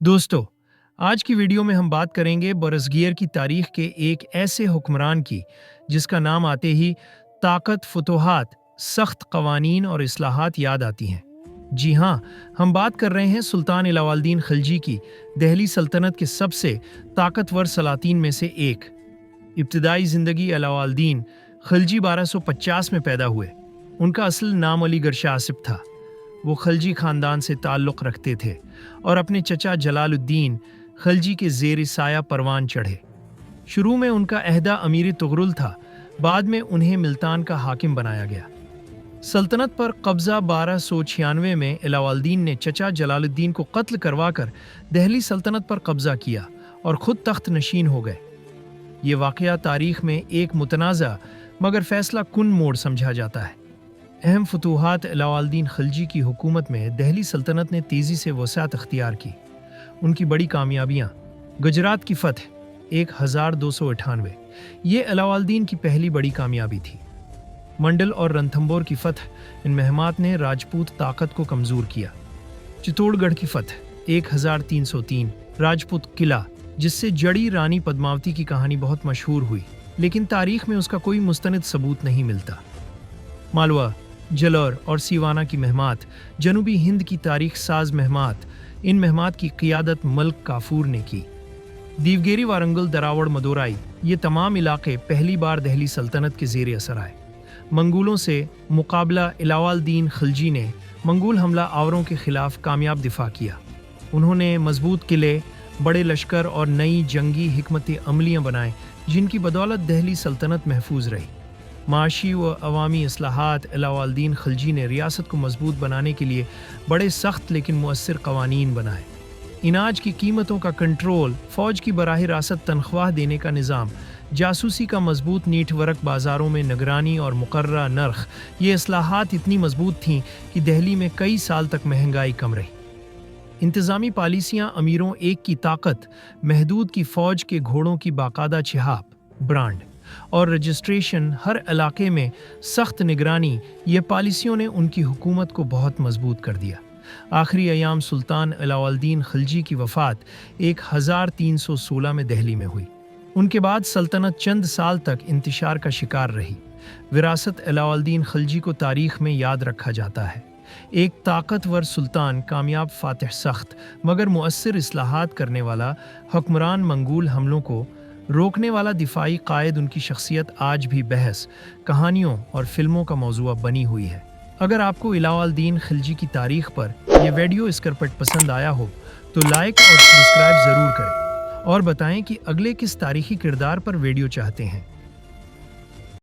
दोस्तों, आज की वीडियो में हम बात करेंगे बरसगीर की तारीख के एक ऐसे हुक्मरान की जिसका नाम आते ही ताकत, फुतूहात, सख्त कवानीन और इस्लाहात याद आती हैं। जी हाँ, हम बात कर रहे हैं सुल्तान अलाउद्दीन खिलजी की, दहली सल्तनत के सबसे ताकतवर सलातीन में से एक। इब्तिदाई ज़िंदगी अलाउद्दीन खिलजी 1250 में पैदा हुए। उनका असल नाम अलीगढ़ शाह आसिफ था। वो खिलजी ख़ानदान से ताल्लुक़ रखते थे और अपने चचा जलालुद्दीन खिलजी के ज़ेर साया परवान चढ़े। शुरू में उनका अहदा अमीर तुगरुल था, बाद में उन्हें मुल्तान का हाकिम बनाया गया। सल्तनत पर कब्ज़ा 1296 में अलाउद्दीन ने चचा जलालुद्दीन को कत्ल करवाकर दहली सल्तनत पर कब्ज़ा किया और ख़ुद तख्त नशीन हो गए। ये वाक़या तारीख़ में एक मुतनाज़ा मगर फ़ैसला कुन मोड़ समझा जाता है। अहम फतूहात अलाउद्दीन खिलजी की हुकूमत में दहली सल्तनत ने तेज़ी से वसाअत अख्तियार की। उनकी बड़ी कामयाबियाँ: गुजरात की फ़तह 1298, ये अलाउद्दीन की पहली बड़ी कामयाबी थी। मंडल और रणथंबोर की फ़तह, इन महमात ने राजपूत ताकत को कमज़ोर किया। चित्तौड़गढ़ की फ़तह 1303, राजपूत किला जिससे जड़ी रानी पद्मावती की कहानी बहुत मशहूर हुई, लेकिन तारीख़ में उसका कोई मुस्तनद सबूत नहीं मिलता। मालवा, जलौर और सीवाना की महमात, जनूबी हिंद की तारीख साज महमात, इन महमात की क़ियादत मल्क काफूर ने की। दीवगेरी, वारंगल, दरावड़, मदोराई, ये तमाम इलाके पहली बार दहली सल्तनत के ज़ेर असर आए। मंगोलों से मुकाबला अलाउद्दीन खिलजी ने मंगोल हमला आवरों के ख़िलाफ़ कामयाब दिफा किया। उन्होंने मजबूत किले, बड़े लश्कर और नई जंगी हिकमत अमलियाँ बनाए, जिनकी बदौलत दहली सल्तनत महफूज रही। माशी व अवामी इस्लाहात: अलाउद्दीन खिलजी ने रियासत को मजबूत बनाने के लिए बड़े सख्त लेकिन मुअस्सिर कवानीन बनाए। इनाज की कीमतों का कंट्रोल, फ़ौज की बराह रास्त तनख्वाह देने का निज़ाम, जासूसी का मजबूत नीटवर्क, बाज़ारों में निगरानी और मुकर्रर नर्ख, ये इस्लाहात इतनी मजबूत थीं कि दहली में कई साल तक महंगाई कम रही। इंतज़ामी पॉलिसियाँ: अमीरों एक की ताकत, महदूद की फ़ौज के घोड़ों की बाकायदा छिहाप, ब्रांड और रजिस्ट्रेशन, हर इलाके में सख्त निगरानी, ये पॉलिसियों ने उनकी हुकूमत को बहुत मजबूत कर दिया। आखिरी अयाम सुल्तान अलाउद्दीन खिलजी की वफ़ात 1316 में दहली में हुई। उनके बाद सल्तनत चंद साल तक इंतशार का शिकार रही। विरासत अलाउद्दीन खिलजी को तारीख़ में याद रखा जाता है। एक ताकतवर सुल्तान, कामयाब फ़ातिह, सख्त मगर मुअस्सिर इस्लाहात करने वाला हुक्मरान, मंगोल हमलों को रोकने वाला दिफाई कायद। उनकी शख्सियत आज भी बहस, कहानियों और फिल्मों का मौज़ू बनी हुई है। अगर आपको अलाउद्दीन खिलजी की तारीख़ पर यह वीडियो इसकरपट पसंद आया हो तो लाइक और सब्सक्राइब ज़रूर करें और बताएं कि अगले किस तारीख़ी किरदार पर वीडियो चाहते हैं।